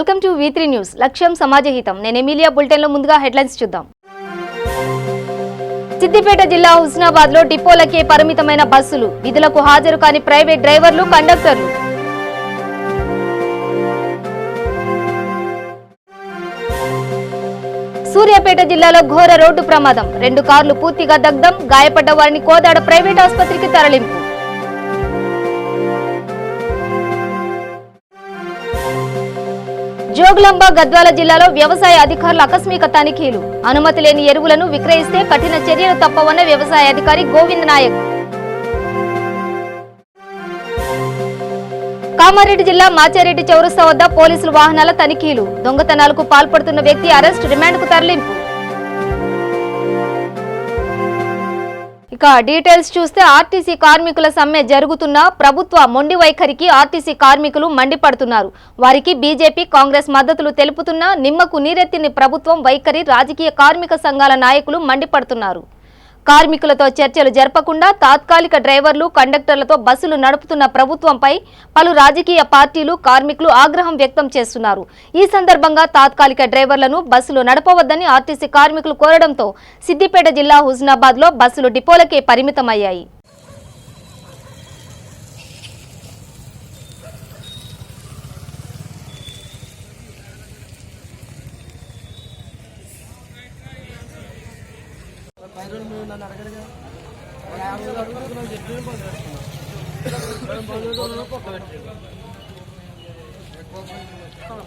Welcome to V3 news. లక్ష్యం సమాజహితం. నేను Emilia. Bulletin లో ముందుగా హెడ్లైన్స్ చూద్దాం. సిద్దిపేట జిల్లా హుస్నాబాద్ లో డిపోలకే పరిమితమైన బస్సులు, విధులకు హాజరు కాని ప్రైవేట్ డ్రైవర్లు, కండక్టర్లు. సూర్యాపేట జిల్లాలో ఘోర రోడ్డు ప్రమాదం, 2 కార్లు పూర్తిగా దగ్ధం, గాయపడ్డ వారిని కోదాడ ప్రైవేట్ ఆసుపత్రికి తరలింపు. జోగులాంబ గద్వాల జిల్లాలో వ్యవసాయ అధికారుల ఆకస్మిక తనిఖీలు, అనుమతి లేని ఎరువులను విక్రయిస్తే కఠిన చర్యలు తప్పవన్న వ్యవసాయ అధికారి గోవింద్ నాయక్. కామారెడ్డి జిల్లా మాచారెడ్డి చౌరస్తా వద్ద పోలీసులు వాహనాల తనిఖీలు, దొంగతనాలకు పాల్పడుతున్న వ్యక్తి అరెస్ట్, రిమాండ్కు తరలింపు. ఇక డీటెయిల్స్ చూస్తే ఆర్టీసీ కార్మికుల సమ్మె జరుగుతున్న ప్రభుత్వ మొండి వైఖరికి ఆర్టీసీ కార్మికులు మండిపడుతున్నారు. వారికి బీజేపీ, కాంగ్రెస్ మద్దతులు తెలుపుతున్నా నిమ్మకు నీరెత్తిన ప్రభుత్వం వైఖరి రాజకీయ కార్మిక సంఘాల నాయకులు మండిపడుతున్నారు. కార్మికులతో చర్చలు జరపకుండా తాత్కాలిక డ్రైవర్లు, కండక్టర్లతో బస్సులు నడుపుతున్న ప్రభుత్వంపై పలు రాజకీయ పార్టీలు, కార్మికులు ఆగ్రహం వ్యక్తం చేస్తున్నారు. ఈ సందర్భంగా తాత్కాలిక డ్రైవర్లను బస్సులు నడపవద్దని ఆర్టీసీ కార్మికులు కోరడంతో సిద్దిపేట జిల్లా హుస్నాబాద్ లో బస్సులు డిపోలకే పరిమితమయ్యాయి.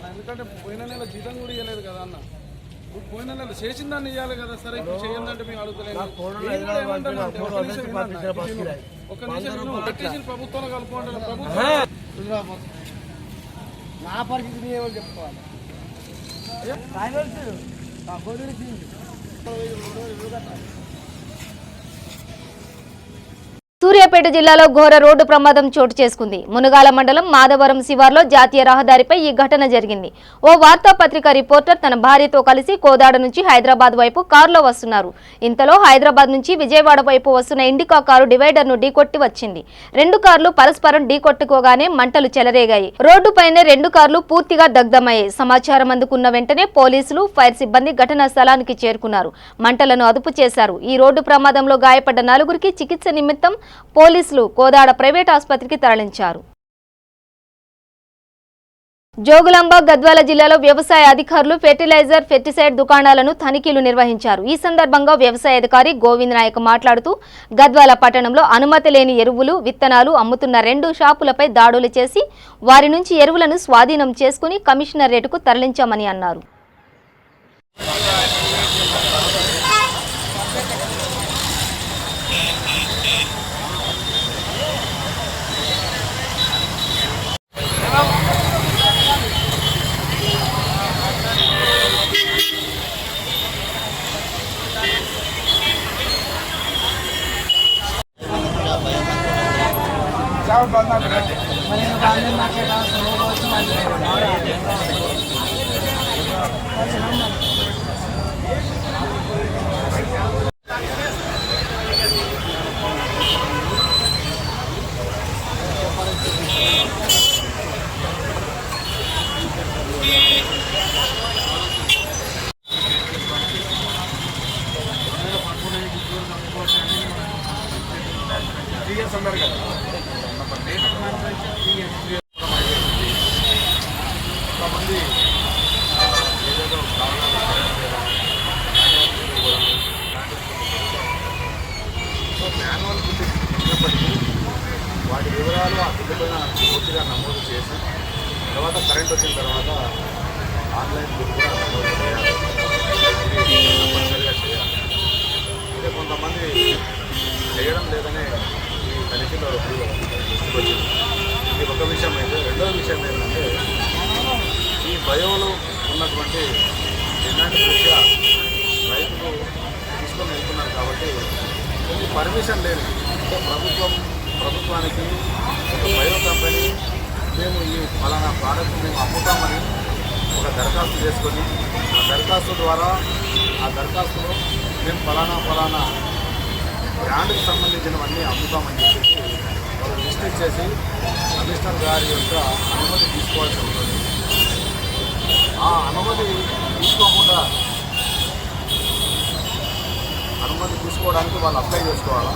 ఎందుకంటే పోయిన నెల జీతం కూడా ఇవ్వలేదు కదా అన్న, పోయిన నెల చేసిన దాన్ని ఇవ్వాలి కదా. సరే ఇప్పుడు చేయందంటే మేము అడుగుతలేదు. ఒక నిమిషం ప్రభుత్వంలో కలుపుకుంటారు. ప్రభుత్వం నా పరిస్థితి చెప్పుకోవాలి. సూర్యాపేట జిల్లాలో ఘోర రోడ్డు ప్రమాదం చోటు చేసుకుంది. మునగాల మండలం మాధవరం శివార్లో జాతీయ రహదారిపై ఈ ఘటన జరిగింది. ఓ వార్తాపత్రిక రిపోర్టర్ తన భార్యతో కలిసి కోదాడ నుంచి హైదరాబాద్ వైపు కారులో వస్తున్నారు. ఇంతలో హైదరాబాద్ నుంచి విజయవాడ వైపు వస్తున్న ఇండికా కారు డివైడర్ ను ఢీకొట్టి వచ్చింది. 2 కార్లు పరస్పరం ఢీకొట్టుకోగానే మంటలు చెలరేగాయి. రోడ్డుపైనే 2 కార్లు పూర్తిగా దగ్ధమయ్యాయి. సమాచారం అందుకున్న వెంటనే పోలీసులు, ఫైర్ సిబ్బంది ఘటనా స్థలానికి చేరుకున్నారు. మంటలను అదుపు చేశారు. ఈ రోడ్డు ప్రమాదంలో గాయపడ్డ 4గురికి చికిత్స నిమిత్తం పోలీసులు కోదాడ ప్రైవేట్ ఆసుపత్రికి తరలించారు. జోగులాంబ గద్వాల జిల్లాలో వ్యవసాయ అధికారులు ఫెర్టిలైజర్, పెస్టిసైడ్ దుకాణాలను తనిఖీలు నిర్వహించారు. ఈ సందర్భంగా వ్యవసాయ అధికారి గోవింద్ నాయక్ మాట్లాడుతూ గద్వాల పట్టణంలో అనుమతి లేని ఎరువులు, విత్తనాలు అమ్ముతున్న 2 షాపులపై దాడులు చేసి వారి నుంచి ఎరువులను స్వాధీనం చేసుకుని కమిషనరేట్కు తరలించామని అన్నారు. వాటి వివరాలు ఆ బిల్లుపైన పూర్తిగా నమోదు చేసి తర్వాత కరెంట్ వచ్చిన తర్వాత ఆన్లైన్ బిల్ కూడా నమోదు చేయాలి. తప్పనిసరిగా చేయాలి. అయితే కొంతమంది చేయడం లేదనే ఈ తనిఖీలో దృష్టికి వచ్చింది. ఇది ఒక విషయం అయితే, రెండవ విషయం ఏంటంటే ఈ బయోలో ఉన్నటువంటి డిమాండ్ దృష్ట్యా రైతులు తీసుకొని వెళ్తున్నారు కాబట్టి కొన్ని పర్మిషన్ లేదు. అంటే ప్రభుత్వానికి ఒక బయో కంపెనీ మేము ఈ ఫలానా ప్రోడక్ట్ మేము అమ్ముతామని ఒక దరఖాస్తు చేసుకొని ఆ దరఖాస్తు ద్వారా ఆ దరఖాస్తులో మేము ఫలానా బ్రాండ్కి సంబంధించినవన్నీ అమ్ముతామని చెప్పేసి వాళ్ళు లిస్ట్ ఇచ్చేసి కమిషనర్ గారి యొక్క అనుమతి తీసుకోవాల్సి ఉంటుంది. ఆ అనుమతి తీసుకోవడానికి వాళ్ళు అప్లై చేసుకోవాలా.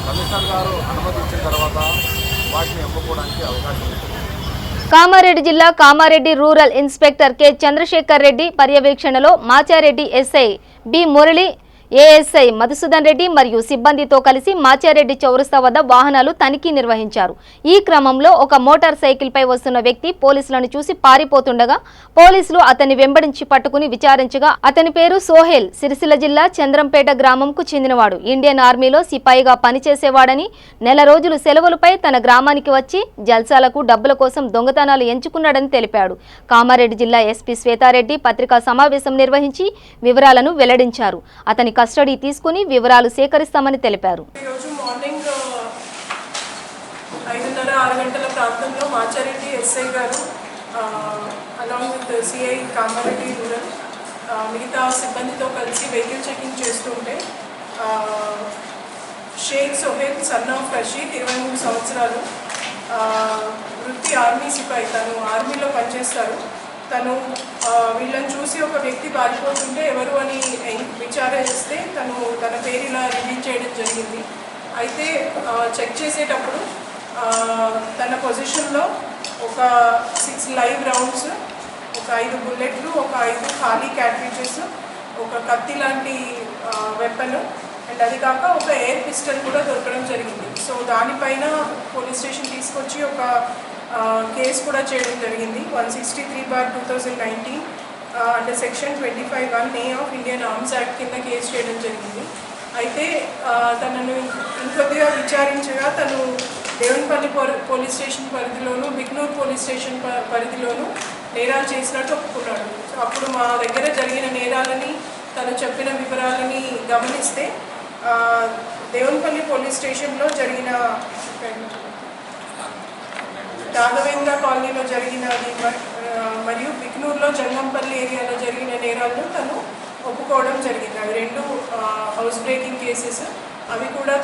కమిషనర్ గారు అనుమతి ఇచ్చిన తర్వాత వాటిని అమ్ముకోవడానికి అవకాశం ఉంటుంది. కామారెడ్డి జిల్లా Kamareddy rural inspector K Chandrashekar Reddy పర్యవేక్షణలో Machareddy SI B Murali, ASI Madhusudan Reddy మరియు సిబ్బందితో కలిసి మాచారెడ్డి చౌరస్తా వద్ద వాహనాలు తనిఖీ నిర్వహించారు. ఈ క్రమంలో ఒక మోటార్ సైకిల్ పై వస్తున్న వ్యక్తి పోలీసులను చూసి పారిపోతుండగా పోలీసులు అతన్ని వెంబడించి పట్టుకుని విచారించగా అతని పేరు సోహెల్, సిరిసిల్ల జిల్లా చంద్రంపేట గ్రామంకు చెందినవాడు. ఇండియన్ ఆర్మీలో సిపాయిగా పనిచేసేవాడని, నెల రోజులు సెలవులపై తన గ్రామానికి వచ్చి జల్సాలకు డబ్బుల కోసం దొంగతనాలు ఎంచుకున్నాడని తెలిపాడు. కామారెడ్డి జిల్లా ఎస్పీ శ్వేతారెడ్డి పత్రికా సమావేశం నిర్వహించి వివరాలను వెల్లడించారు. అతని కస్టడీ తీసుకుని వివరాలు సేకరిస్తామని తెలిపారు. ఈరోజు మార్నింగ్ 5:30-6 గంటల ప్రాంతంలో మాచారెడ్డి ఎస్ఐ గారు along with CI Kamareddy rural మిగతా సిబ్బందితో కలిసి వెహికల్ చెకింగ్ చేస్తుంటే షేక్ సోహెల్ సన్ ఆఫ్ రషీద్ 23 సంవత్సరాలు, వృత్తి ఆర్మీ సిపాయి, తను ఆర్మీలో పనిచేస్తారు. తను వీళ్ళని చూసి ఒక వ్యక్తి పారిపోతుంటే ఎవరు అని విచారిస్తే తన పేరు ఇలా రివీల్ చేయడం జరిగింది. అయితే చెక్ చేసేటప్పుడు తన పొజిషన్లో ఒక 6 లైవ్ రౌండ్స్, ఒక 5 బుల్లెట్లు, ఒక 5 ఖాళీ క్యాట్రిడ్జెస్, ఒక కత్తి లాంటి వెపన్ అండ్ అది కాక ఒక ఎయిర్ పిస్టల్ కూడా దొరకడం జరిగింది. సో దానిపైన పోలీస్ స్టేషన్ తీసుకొచ్చి ఒక కేసు కూడా చేయడం జరిగింది. 163/2019 under section 25(1)A of Indian Arms Act కింద కేసు చేయడం జరిగింది. అయితే తనను ఇంకొద్దిగా విచారించగా తను దేవునిపల్లి పోలీస్ స్టేషన్ పరిధిలోను, బిక్నూర్ పోలీస్ స్టేషన్ పరిధిలోను నేరాలు చేసినట్టు ఒప్పుకున్నాడు. సో అప్పుడు మా దగ్గర జరిగిన నేరాలని, తను చెప్పిన వివరాలని గమనిస్తే దేవునిపల్లి పోలీస్ స్టేషన్లో జరిగిన రాఘవేంద్ర కాలనీలో జరిగినది మరియు బిక్నూర్లో జంగంపల్లి ఏరియాలో జరిగిన నేరాలను తను ఒప్పుకోవడం జరిగింది. అవి 2 హౌస్ బ్రేకింగ్ కేసెస్. అవి కూడా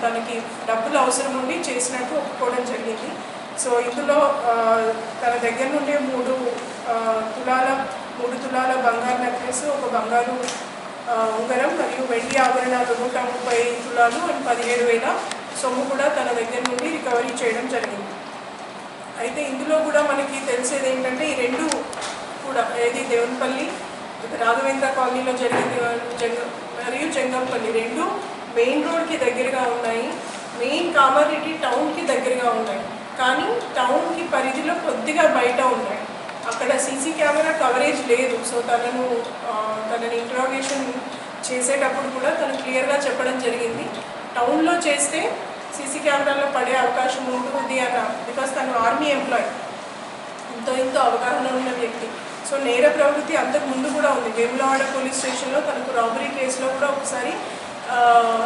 తనకి డబ్బులు అవసరం ఉండి చేసినట్టు ఒప్పుకోవడం జరిగింది. సో ఇందులో తన దగ్గర నుండి 3 తులాల బంగారు నెక్లెస్, ఒక బంగారు ఉంగరం మరియు వెండి ఆభరణాలు 130 తులాలు అండ్ 17,000 సొమ్ము కూడా తన దగ్గర నుండి రికవరీ చేయడం జరిగింది. అయితే ఇందులో కూడా మనకి తెలిసేది ఏంటంటే ఈ 2 కూడా ఏది దేవునిపల్లి రాఘవేంద్ర కాలనీలో జరిగింది మరియు జంగంపల్లి 2 మెయిన్ రోడ్కి దగ్గరగా ఉన్నాయి, మెయిన్ కామారెడ్డి టౌన్కి దగ్గరగా ఉన్నాయి. కానీ టౌన్కి పరిధిలో కొద్దిగా బయట ఉన్నాయి. అక్కడ సీసీ కెమెరా కవరేజ్ లేదు. సో తనని ఇంట్రాగేషన్ చేసేటప్పుడు కూడా తను క్లియర్గా చెప్పడం జరిగింది, టౌన్లో చేస్తే సీసీ కెమెరాలో పడే అవకాశం ఉంటుంది అన్న. బికాస్ తను ఆర్మీ ఎంప్లాయీ, ఎంతో అవగాహన ఉన్న వ్యక్తి. సో నేర ప్రవృత్తి అంతకు ముందు కూడా ఉంది. వేములవాడ పోలీస్ స్టేషన్లో తనకు రాబరీ కేసులో కూడా ఒకసారి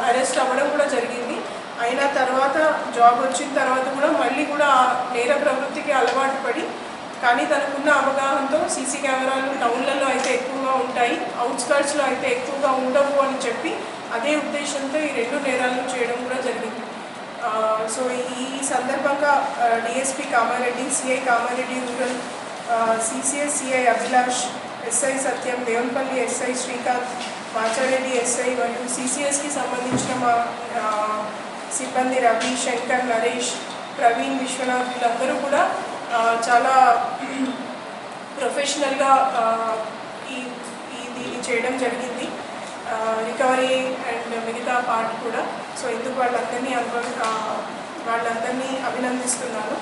అరెస్ట్ అవ్వడం కూడా జరిగింది. అయిన తర్వాత జాబ్ వచ్చిన తర్వాత కూడా మళ్ళీ కూడా నేర ప్రవృత్తికి అలవాటు పడి, కానీ తనకున్న అవగాహనతో సీసీ కెమెరాలు టౌన్లలో అయితే ఎక్కువగా ఉంటాయి, అవుట్స్కర్ట్స్లో అయితే ఎక్కువగా ఉండవు అని చెప్పి అదే ఉద్దేశంతో ఈ 2 నేరాలను చేయడం కూడా జరిగింది. సో ఈ సందర్భంగా DSP Kamareddy, CI Kamareddy rural, CCS CI Abhilash, SI Satyam, Devunipally SI Srikanth, Machareddy SI మరియు సిసిఎస్కి సంబంధించిన మా సిబ్బంది రవి, శంకర్, నరేష్, ప్రవీణ్, విశ్వనాథ్ వీళ్ళందరూ కూడా చాలా ప్రొఫెషనల్గా ఇది చేయడం జరిగింది. రికవరీ అండ్ మిగతా పార్ట్ కూడా. సో ఇందుకు వాళ్ళందరినీ అభినందిస్తున్నాను.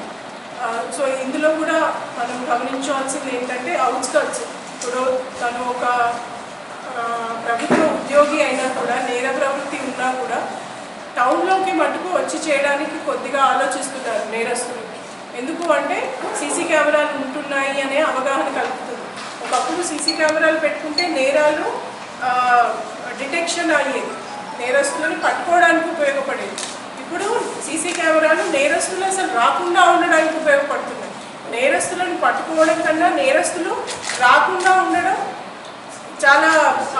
సో ఇందులో కూడా మనం గమనించాల్సింది ఏంటంటే అవుట్స్కర్ట్స్. ఇప్పుడు తను ఒక ప్రభుత్వ ఉద్యోగి అయినా కూడా, నేర ప్రవృత్తి ఉన్నా కూడా టౌన్లోకి మటుకు వచ్చి చేయడానికి కొద్దిగా ఆలోచిస్తున్నారు నేరస్తులు. ఎందుకు అంటే సీసీ కెమెరాలు ఉంటున్నాయి అనే అవగాహన కలుగుతుంది. ఒకప్పుడు సీసీ కెమెరాలు పెట్టుకుంటే నేరాలు డిటెక్షన్ అయ్యేది, నేరస్తులను పట్టుకోవడానికి ఉపయోగపడేది. ఇప్పుడు సీసీ కెమెరాలు నేరస్తులు అసలు రాకుండా ఉండడానికి ఉపయోగపడుతున్నాయి. నేరస్తులను పట్టుకోవడం కన్నా నేరస్తులు రాకుండా ఉండడం చాలా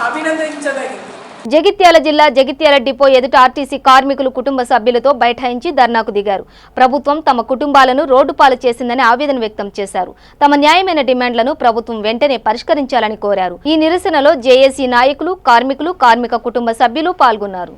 అభినందించదగింది. జగిత్యాల జిల్లా జగిత్యాల డిపో ఎదుట ఆర్టీసీ కార్మికులు కుటుంబ సభ్యులతో బైఠాయించి ధర్నాకు దిగారు. ప్రభుత్వం తమ కుటుంబాలను రోడ్డు పాలు చేసిందని ఆవేదన వ్యక్తం చేశారు. తమ న్యాయమైన డిమాండ్లను ప్రభుత్వం వెంటనే పరిష్కరించాలని కోరారు. ఈ నిరసనలో జేఏసీ నాయకులు, కార్మికులు, కార్మిక కుటుంబ సభ్యులు పాల్గొన్నారు.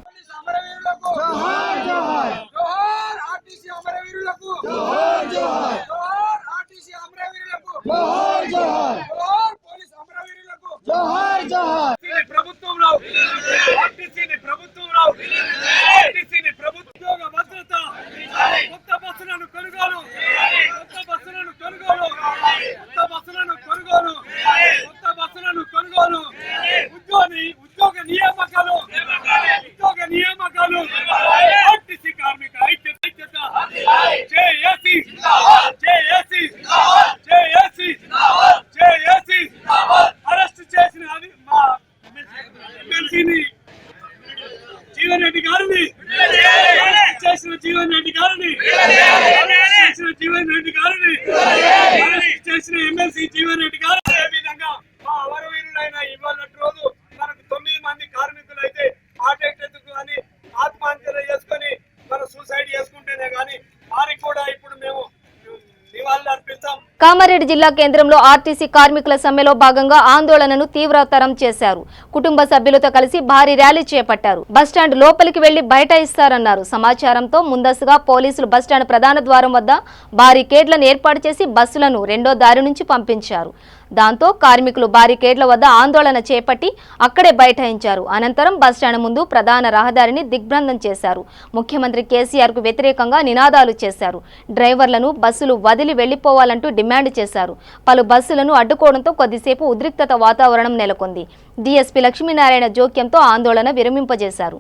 కామారెడ్డి జిల్లా కేంద్రంలో ఆర్టీసీ కార్మికుల సమ్మెలో భాగంగా ఆందోళనను తీవ్రతరం చేశారు. కుటుంబ సభ్యులతో కలిసి భారీ ర్యాలీ చేపట్టారు. బస్టాండ్ లోపలికి వెళ్లి బైఠాయిస్తారన్నారు. సమాచారంతో ముందస్తుగా పోలీసులు బస్టాండ్ ప్రధాన ద్వారం వద్ద బారికేడ్లను ఏర్పాటు చేసి బస్సులను రెండో దారి నుంచి పంపించారు. దాంతో కార్మికులు బారికేడ్ల వద్ద ఆందోళన చేపట్టి అక్కడే బైఠాయించారు. అనంతరం బస్టాండ్ ముందు ప్రధాన రహదారిని దిగ్భ్రాంతం చేశారు. ముఖ్యమంత్రి కేసీఆర్ కు వ్యతిరేకంగా నినాదాలు చేశారు. డ్రైవర్లను బస్సులు వదిలి వెళ్లిపోవాలంటూ డిమాండ్ చేశారు. పలు బస్సులను అడ్డుకోవడంతో కొద్దిసేపు ఉద్రిక్తత వాతావరణం నెలకొంది. డీఎస్పీ లక్ష్మీనారాయణ జోక్యంతో ఆందోళన విరమింపజేశారు.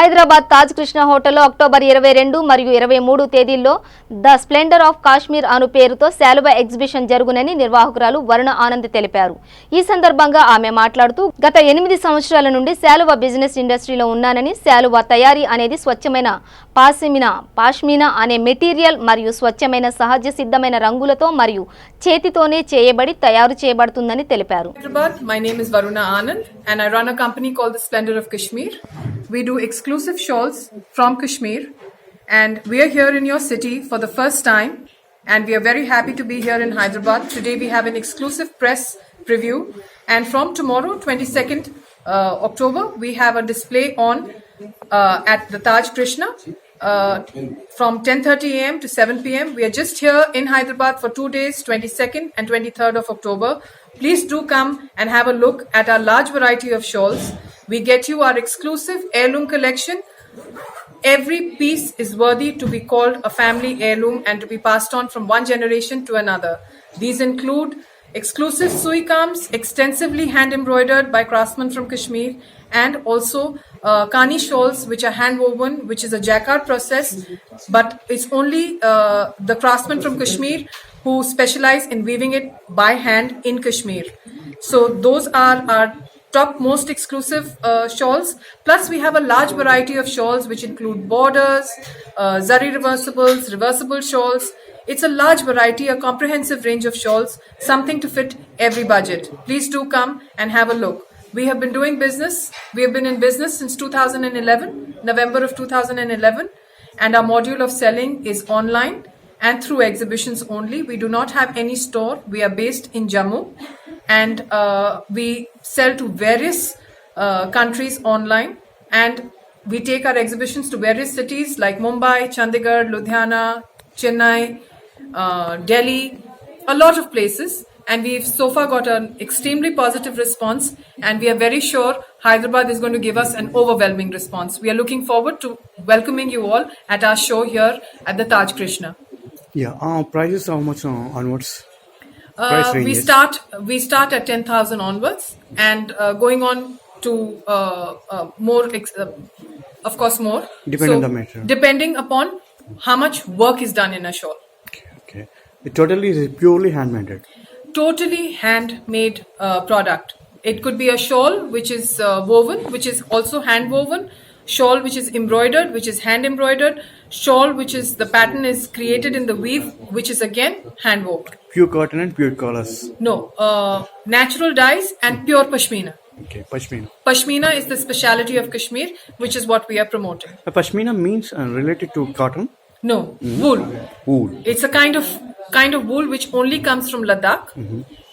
హైదరాబాద్ తాజ్ కృష్ణ హోటల్లో అక్టోబర్ 22 మరియు 23 తేదీల్లో ద స్ప్లెండర్ ఆఫ్ కాశ్మీర్ అను పేరుతో శాలువా ఎగ్జిబిషన్ జరుగునని నిర్వాహకురాలు వరుణ ఆనంద్ తెలిపారు. ఈ సందర్భంగా ఆమె మాట్లాడుతూ గత 8 సంవత్సరాల నుండి శాలువా బిజినెస్ ఇండస్ట్రీలో ఉన్నానని, శాలువా తయారీ అనేది స్వచ్ఛమైన పాష్మినా అనే మెటీరియల్ మరియు స్వచ్ఛమైన సహజ సిద్ధమైన రంగులతో మరియు చేతితోనే చేయబడి తయారు చేయబడుతుందని తెలిపారు. My name is Varuna Anand and I run a company called the Splendor of Kashmir. We do exclusive shawls from Kashmir and we are here in your city for the first time and we are very happy to be here in Hyderabad. Today we have an exclusive press preview and from tomorrow 22nd October we have a display on at the Taj Krishna from 10:30 a.m. to 7 p.m. We are just here in Hyderabad for 2 days, 22nd and 23rd of October. Please do come and have a look at our large variety of shawls. We get you our exclusive heirloom collection. Every piece is worthy to be called a family heirloom and to be passed on from one generation to another. These include exclusive sui kams, extensively hand embroidered by craftsmen from Kashmir, and also Kani shawls which are hand woven, which is a jacquard process, but it's only the craftsmen from Kashmir who specialize in weaving it by hand in Kashmir. So those are our top most exclusive shawls. Plus we have a large variety of shawls which include borders, zari reversibles, reversible shawls, It's a large variety, a comprehensive range of shawls, something to fit every budget. Please do come and have a look. We have been doing business. We have been in business since 2011, November of 2011, and our module of selling is online and through exhibitions only. We do not have any store. We are based in Jammu, and we sell to various countries online, and we take our exhibitions to various cities like Mumbai, Chandigarh, Ludhiana, Chennai, Delhi, a lot of places. And we've so far got an extremely positive response, and we are very sure Hyderabad is going to give us an overwhelming response. We are looking forward to welcoming you all at our show here at the Taj Krishna. Yeah, prices how much onwards? Price We ranges? start at 10,000 onwards, and going on to more, of course, more. Depending on the material. Depending upon how much work is done in a shawl. Okay. It totally is purely handmade. Totally handmade product. It could be a shawl which is woven, which is also hand woven, shawl which is embroidered, which is hand embroidered, shawl which is the pattern is created in the weave, which is again hand woven. Pure cotton and pure colors. No, natural dyes and pure pashmina. Okay, pashmina. Pashmina is the speciality of Kashmir, which is what we are promoting. Pashmina means related to cotton, No, wool. wool. It's a kind of wool which only comes from Ladakh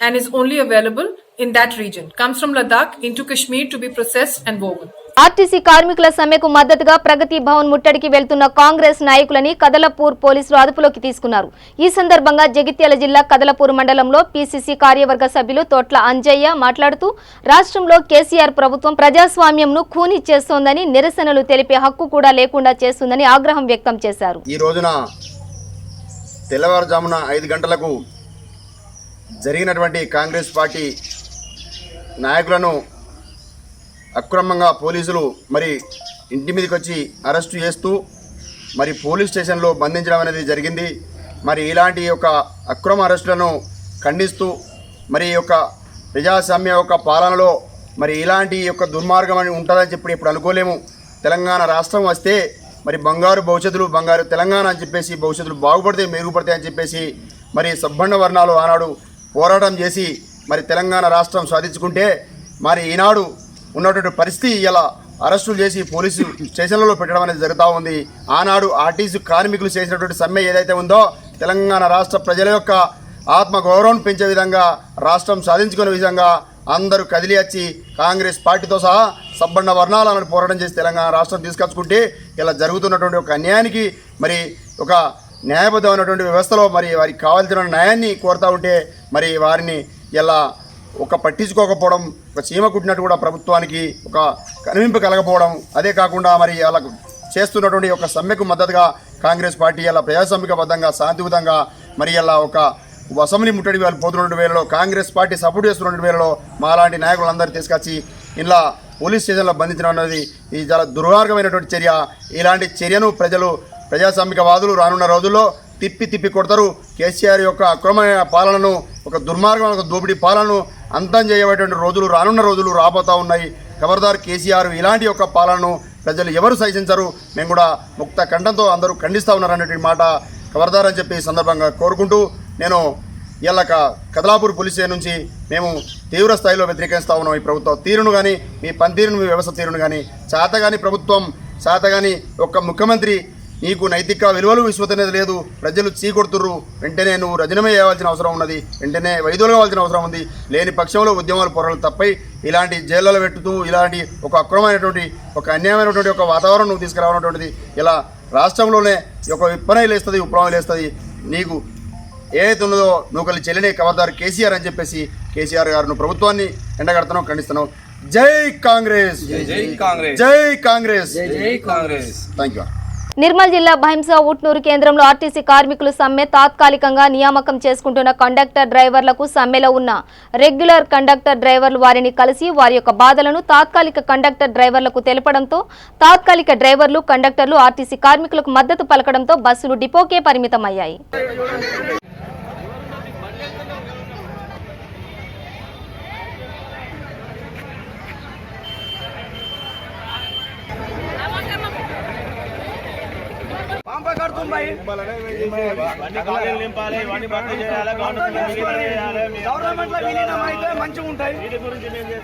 and is only available in that region. Comes from Ladakh into Kashmir to be processed and woven. RTC కార్మికుల సమ్మెకు మద్దతుగా ప్రగతి భవన్ ముట్టడికి వెళ్తున్న కాంగ్రెస్ నాయకులని కదలపూర్ పోలీసులు అదుపులోకి తీసుకున్నారు. ఈ సందర్భంగా జగిత్యాల జిల్లా కదలపూర్ మండలంలో పీసీసీ కార్యవర్గ సభ్యులు తోట్ల అంజయ్య మాట్లాడుతూ రాష్ట్రంలో కేసీఆర్ ప్రభుత్వం ప్రజాస్వామ్యంను ఖూనీ చేస్తోందని, నిరసనలు తెలిపే హక్కు కూడా లేకుండా చేస్తుందని ఆగ్రహం వ్యక్తం చేశారు. ఈ రోజున తెల్లవారుజామున 5 గంటలకు జరిగినటువంటి కాంగ్రెస్ పార్టీ నాయకులను అక్రమంగా పోలీసులు మరి ఇంటి మీదకి వచ్చి అరెస్టు చేస్తూ మరి పోలీస్ స్టేషన్లో బంధించడం అనేది జరిగింది. మరి ఇలాంటి యొక్క అక్రమ అరెస్టులను ఖండిస్తూ మరి ఈ యొక్క ప్రజాస్వామ్య యొక్క పాలనలో మరి ఇలాంటి యొక్క దుర్మార్గం అని ఉంటుందని చెప్పి ఇప్పుడు అనుకోలేము. తెలంగాణ రాష్ట్రం వస్తే మరి బంగారు భవిష్యత్తులు, బంగారు తెలంగాణ అని చెప్పేసి భవిష్యత్తులు బాగుపడతాయి, మెరుగుపడతాయి అని చెప్పేసి మరి సబ్బండ వర్ణాలు ఆనాడు పోరాటం చేసి మరి తెలంగాణ రాష్ట్రం సాధించుకుంటే మరి ఈనాడు ఉన్నటువంటి పరిస్థితి ఇలా అరెస్టులు చేసి పోలీసు స్టేషన్లలో పెట్టడం అనేది జరుగుతూ ఉంది. ఆనాడు ఆర్టీసీ కార్మికులు చేసినటువంటి సమ్మె ఏదైతే ఉందో తెలంగాణ రాష్ట్ర ప్రజల యొక్క ఆత్మగౌరవం పెంచే విధంగా, రాష్ట్రం సాధించుకునే విధంగా అందరూ కదిలి వచ్చి కాంగ్రెస్ పార్టీతో సహా సబ్బండ వర్ణాలను పోరాటం చేసి తెలంగాణ రాష్ట్రం తీసుకొచ్చుకుంటే ఇలా జరుగుతున్నటువంటి ఒక అన్యాయానికి మరి ఒక న్యాయబద్ధమైనటువంటి వ్యవస్థలో మరి వారికి కావాల్సిన న్యాయాన్ని కోరుతూ ఉంటే మరి వారిని ఇలా ఒక పట్టించుకోకపోవడం, ఒక చీమ కుట్టినట్టు కూడా ప్రభుత్వానికి ఒక కనువింపు కలగపోవడం, అదే కాకుండా మరి అలా చేస్తున్నటువంటి ఒక సమ్మెకు మద్దతుగా కాంగ్రెస్ పార్టీ ఇలా ప్రజాస్వామికబద్ధంగా శాంతియుతంగా మరి ఇలా ఒక అసెంబ్లీ ముట్టడి వాళ్ళు పోతున్న వేళలో కాంగ్రెస్ పార్టీ సపోర్ట్ చేస్తున్న వేళలో మాలాంటి నాయకులందరూ తీసుకొచ్చి ఇలా పోలీస్ స్టేషన్లో బంధించడం అనేది ఇది చాలా దుర్మార్గమైనటువంటి చర్య. ఇలాంటి చర్యను ప్రజాస్వామికవాదులు రానున్న రోజుల్లో తిప్పి కొడతారు. కేసీఆర్ యొక్క అక్రమమైన పాలనను, ఒక దుర్మార్గమైన ఒక దోపిడీ పాలనను అంతం చేయబడేటువంటి రోజులు రానున్న రోజులు రాబోతూ ఉన్నాయి. ఖబర్దార్ కేసీఆర్ ఇలాంటి యొక్క పాలనను ప్రజలు ఎవరు సహించరు. మేము కూడా ముక్త కంఠంతో అందరూ ఖండిస్తూ ఉన్నారనేటువంటి మాట ఖబర్దార్ అని చెప్పి ఈ సందర్భంగా కోరుకుంటూ నేను ఇలా కదలాపూర్ పోలీస్ స్టేషన్ నుంచి మేము తీవ్ర స్థాయిలో వ్యతిరేకిస్తూ ఉన్నాం. ఈ ప్రభుత్వ తీరును కానీ, మీ పనితీరును, మీ వ్యవస్థ తీరును కానీ, చేతగాని ప్రభుత్వం, చేతగాని ఒక ముఖ్యమంత్రి, నీకు నైతిక విలువలు విశ్వసనీయత లేదు, ప్రజలు చీకొడుతుర్రు, వెంటనే నువ్వు రజనమే చేయవలసిన అవసరం ఉన్నది, వెంటనే వైదొలు కావాల్సిన అవసరం ఉంది. లేని పక్షంలో ఉద్యమాలు పోరాటాలు తప్పై ఇలాంటి జైళ్ళలో పెట్టుతూ ఇలాంటి ఒక అక్రమమైనటువంటి ఒక అన్యాయమైనటువంటి ఒక వాతావరణం నువ్వు తీసుకురావనటువంటిది ఇలా రాష్ట్రంలోనే ఒక విప్పనైలు వేస్తుంది, ఉప్రమాలు వేస్తుంది. నీకు ఏదైతే ఉన్నదో నువ్వు కలిసి చెల్లినే ఖబర్దారు కేసీఆర్ అని చెప్పేసి కేసీఆర్ గారు నువ్వు ప్రభుత్వాన్ని ఎండగడుతున్నావు, ఖండిస్తున్నావు. జై కాంగ్రెస్, జై కాంగ్రెస్, జై కాంగ్రెస్, జై కాంగ్రెస్. Thank you. నిర్మల్ జిల్లా భైంసా ఉట్నూరు కేంద్రంలో ఆర్టీసీ కార్మికులు సమ్మె తాత్కాలికంగా నియామకం చేసుకుంటున్న కండక్టర్ డ్రైవర్లకు సమ్మెలో ఉన్న రెగ్యులర్ కండక్టర్ డ్రైవర్లు వారిని కలిసి వారి యొక్క బాధలను తాత్కాలిక కండక్టర్ డ్రైవర్లకు తెలపడంతో తాత్కాలిక డ్రైవర్లు, కండక్టర్లు ఆర్టీసీ కార్మికులకు మద్దతు పలకడంతో బస్సులు డిపోకే పరిమితమయ్యాయి. పంప కడుతూ గవర్నమెంట్ లో విలీనం అయితే మంచిగా ఉంటాయి.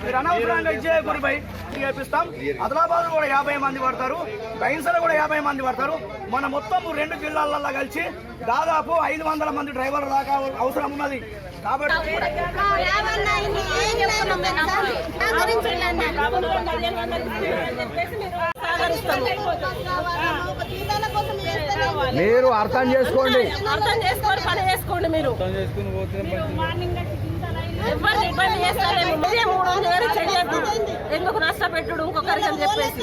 మీరు అనవసరంగా ఇచ్చేయకూడదు భయ్. చేపిస్తాం. ఆదిలాబాద్ కూడా 50 మంది పడతారు, బైన్సలో కూడా 50 మంది పడతారు. మన మొత్తం 2 జిల్లాలలో కలిసి దాదాపు 500 మంది డ్రైవర్ల దాకా అవసరం ఉన్నది. కాబట్టి మీరు అర్థం చేసుకోండి, పని చేసుకోండి. మీరు ఎవరిని ఇబ్బంది చేస్తారేమో, మీరే 300 చెయ్యద్దు. ఎందుకు నష్టపెట్టుడు ఇంకొకరికి అని చెప్పేసి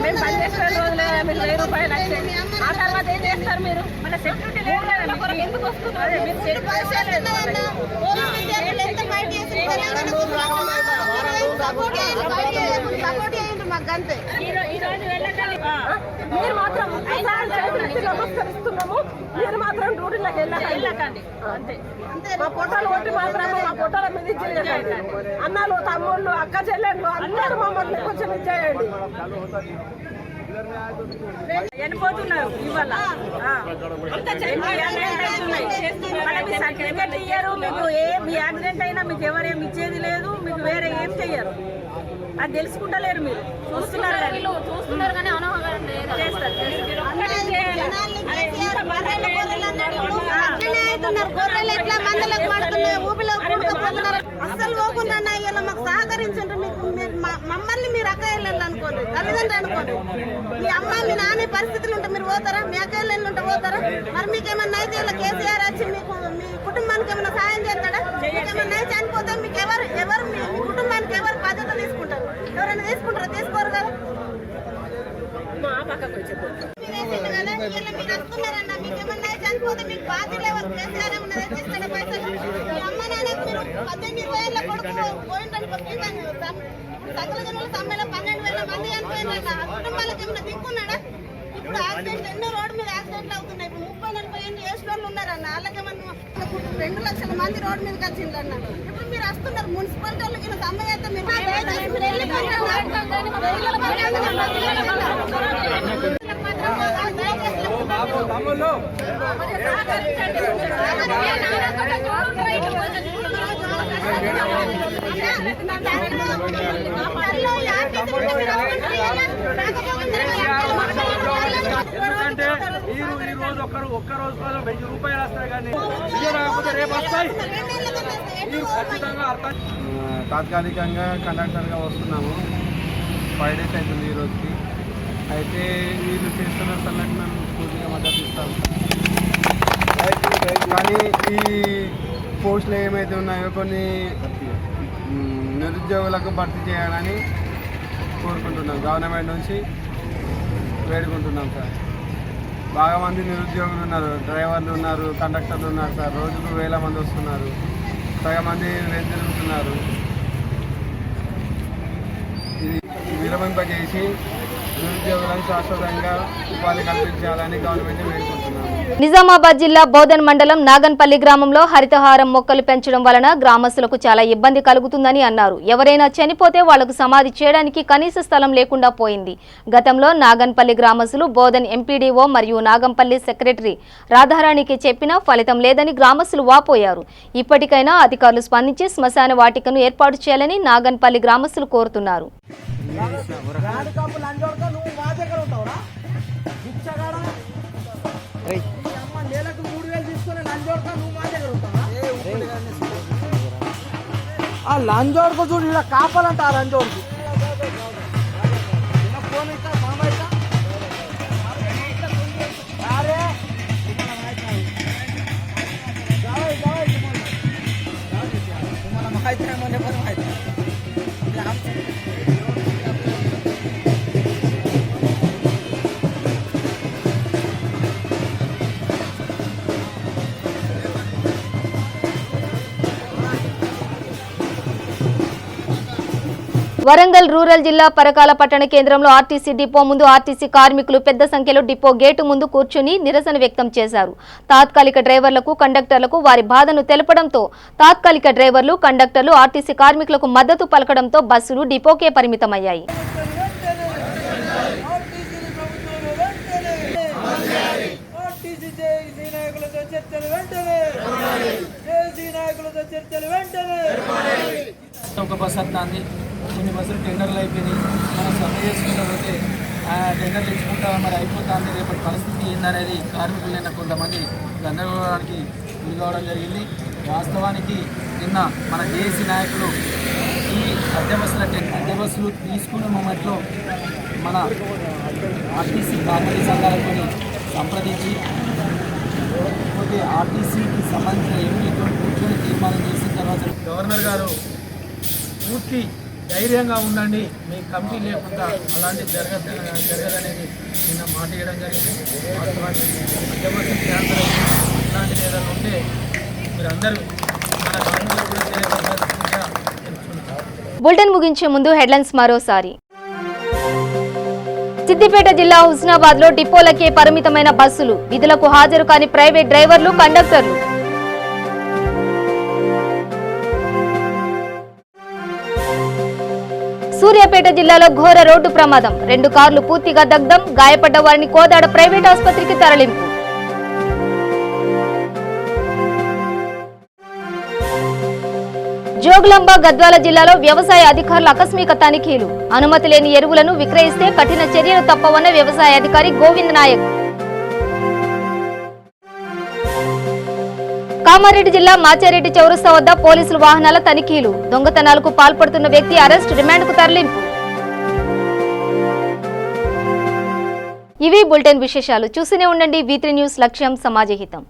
మేము పని చేసిన రోజులే మీరు 1000 రూపాయలు వచ్చేది. ఆ తర్వాత ఏం చేస్తారు మీరు? మన సెక్యూరిటీ లేదు కదా, ఎందుకు వస్తున్నారు? మీరు మీరు మాత్రం నమస్కరిస్తున్నాము. మీరు మాత్రం డ్యూటీలోకి వెళ్ళకండి అంతే. మా పొట్టాలు కొట్టి మాత్రమే మా పొట్టాల మీద ఇచ్చేయండి. అన్నలు, తమ్ముళ్ళు, అక్క చెల్లెళ్ళు అందరూ మమ్మల్ని కొంచెం ఇచ్చేయండి. వెళ్ళిపోతున్నారు ఇవాళ. సర్టిఫికెట్ ఇయ్యరు మీకు. మీ యాక్సిడెంట్ అయినా మీకు ఎవరేమి ఇచ్చేది లేదు, మీకు వేరే ఏం చెయ్యరు. అది తెలుసుకుంటలేరు. మీరు చూస్తున్నారు కానీ గొర్రెలు ఎట్లా మందలకు పడుతున్నాయి, ఊపిలో కూడుకుపోతున్నారు. అస్సలు పోకుండా ఇలా మాకు సహకరించండి. మమ్మల్ని మీరు అక్క ఇళ్ళు అనుకోండి, తల్లిదండ్రులు అనుకోండి. మీ అమ్మ మీ నాన్న పరిస్థితులు ఉంటే మీరు పోతారా? మీ అక్క ఇళ్ళు ఉంటే పోతారా? మరి మీకేమన్నా అయితే ఇలా కేసీఆర్ వచ్చి మీకు మీ కుటుంబానికి ఏమైనా సాయం చేస్తాడా? మీకేమన్నా చనిపోతే మీకు ఎవరు మీ కుటుంబానికి ఎవరు బాధ్యత తీసుకుంటారు? ఎవరైనా తీసుకుంటారా? తీసుకోరు కదా. వస్తున్నారన్న మీకేమన్నా చనిపోతే మీకు బాధ్యత ఎవరు? కేసీఆర్ ఏమన్నా తెచ్చిస్తాడా పైసలు? మీ అమ్మ నాన్నకు మీరు 18-20 ఏళ్ళ కొడుకు పోయిందనుకో, సకల జనుల సమ్మెలో 12,000 మంది చనిపోయిందన్న. కుటుంబాలకు ఏమన్నా దిక్కున్నాడా? ఇప్పుడు యాక్సిడెంట్ ఎన్నో రోడ్డు మీద యాక్సిడెంట్లు అవుతున్నాయి. ఇప్పుడు 30-40 ఏళ్ళు చేసిన వాళ్ళు ఉన్నారన్న. వాళ్ళకేమన్నా 2 లక్షల మంది రోడ్డు మీదకి వచ్చిందన్న. ఇప్పుడు మీరు వస్తున్నారు మున్సిపాలిటీ వాళ్ళకి సమ్మె అయితే మీరు ఎందుకంటే ఈ రోజు ఒక్క రోజు కోసం 1000 రూపాయలు వస్తాయి, కానీ రాకపోతే రేపు వస్తాయి. ఖచ్చితంగా అర్థం. తాత్కాలికంగా కండక్టర్గా వస్తున్నాము. 5 days అవుతుంది ఈ రోజుకి. అయితే వీళ్ళు చేస్తున్న సమ్మెకు మేము పూర్తిగా మద్దతు ఇస్తాము. కానీ ఈ పోస్టులు ఏమైతే ఉన్నాయో కొన్ని నిరుద్యోగులకు భర్తీ చేయాలని కోరుకుంటున్నాం. గవర్నమెంట్ నుంచి వేడుకుంటున్నాం సార్. బాగా మంది నిరుద్యోగులు ఉన్నారు, డ్రైవర్లు ఉన్నారు, కండక్టర్లు ఉన్నారు సార్. రోజుకు 1000 మంది వస్తున్నారు, సగం మంది తిరుగుతున్నారు. ఇది విరమింపజేసి నిరుద్యోగులను శాశ్వతంగా ఉపాధి కల్పించాలని గవర్నమెంట్ వేడుకుంటున్నాము. నిజామాబాద్ జిల్లా బోధన్ మండలం నాగన్పల్లి గ్రామంలో హరితహారం మొక్కలు పెంచడం వలన గ్రామస్తులకు చాలా ఇబ్బంది కలుగుతుందని అన్నారు. ఎవరైనా చనిపోతే వాళ్లకు సమాధి చేయడానికి కనీస స్థలం లేకుండా పోయింది. గతంలో నాగన్పల్లి గ్రామస్తులు బోధన్ ఎంపీడీఓ మరియు నాగంపల్లి సెక్రటరీ రాధారాణికి చెప్పినా ఫలితం లేదని గ్రామస్తులు వాపోయారు. ఇప్పటికైనా అధికారులు స్పందించి శ్మశాన వాటికను ఏర్పాటు చేయాలని నాగన్పల్లి గ్రామస్తులు కోరుతున్నారు. నెలకు 3000 తీసుకుని లంజోడక నువ్వు మా దగ్గర ఉంటావా? ఆ లంజోడకు చూడు, ఇలా కాపాలంట. ఆ లంజోడకు ఫోన్ ఇస్తా మామయ్య వరంగల్ రూరల్ జిల్లా పరకాల పట్టణ కేంద్రంలో ఆర్టీసీ డిపో ముందు ఆర్టీసీ కార్మికులు పెద్ద సంఖ్యలో డిపో గేటు ముందు కూర్చుని నిరసన వ్యక్తం చేశారు. తాత్కాలిక డ్రైవర్లకు కండక్టర్లకు వారి బాధను తెలపడంతో తాత్కాలిక డ్రైవర్లు కండక్టర్లు ఆర్టీసీ కార్మికులకు మద్దతు పలకడంతో బస్సులు డిపోకే పరిమితమయ్యాయి. ఒక బస్సు వస్తుంది, కొన్ని బస్సులు టెండర్లు అయిపోయినాయి. మనం సమ్మె చేసుకుంటూ పోతే టెండర్లు ఇచ్చుకుంటా మరి అయిపోతుంది. రేపటి పరిస్థితి ఏందనేది కార్మికులైన కొంతమంది గందరగోళానికి గురి కావడం జరిగింది. వాస్తవానికి నిన్న మన జేఏసీ నాయకులు ఈ అద్దె బస్సులు తీసుకునే మూమెంట్లో మన ఆర్టీసీ కార్మిక సంఘాలతో సంప్రదించి పోతే ఆర్టీసీకి సంబంధించిన ఎంపీతో కూర్చొని తీర్మానం చేసిన తర్వాత గవర్నర్ గారు పూర్తి ధైర్యంగా ఉండండి, మీ కమిటీ లేకుండా అలాంటి జరగదనేది నిన్న మాట ఇవ్వడం జరిగింది. వాస్తవానికి మధ్యవర్తి క్యాన్సర్ అలాంటిది ఏదైనా ఉంటే మీరందరూ మన కార్మికులు కూడా తెలియజేయాల్సిందిగా తెలుసుకుంటారు. బులెటిన్ ముగించే ముందు హెడ్లైన్స్ మరోసారి. సిద్దిపేట జిల్లా హుస్నాబాద్ లో డిపోలకే పరిమితమైన బస్సులు, విధులకు హాజరు కాని ప్రైవేట్ డ్రైవర్లు కండక్టర్లు. సూర్యాపేట జిల్లాలో ఘోర రోడ్డు ప్రమాదం, 2 కార్లు పూర్తిగా దగ్ధం, గాయపడ్డ వారిని కోదాడ ప్రైవేట్ ఆసుపత్రికి తరలింపు. జోగులాంబ గద్వాల జిల్లాలో వ్యవసాయ అధికారుల ఆకస్మిక తనిఖీలు, అనుమతి లేని ఎరువులను విక్రయిస్తే కఠిన చర్యలు తప్పవన్న వ్యవసాయ అధికారి గోవింద్ నాయక్. కామారెడ్డి జిల్లా మాచారెడ్డి చౌరస్తా వద్ద పోలీసులు వాహనాల తనిఖీలు, దొంగతనాలకు పాల్పడుతున్న వ్యక్తి అరెస్ట్, రిమాండ్కు తరలింపు. ఇవి బులెటిన్ విశేషాలు. చూస్తూనే ఉండండి V3 న్యూస్, లక్ష్యం సమాజహితం.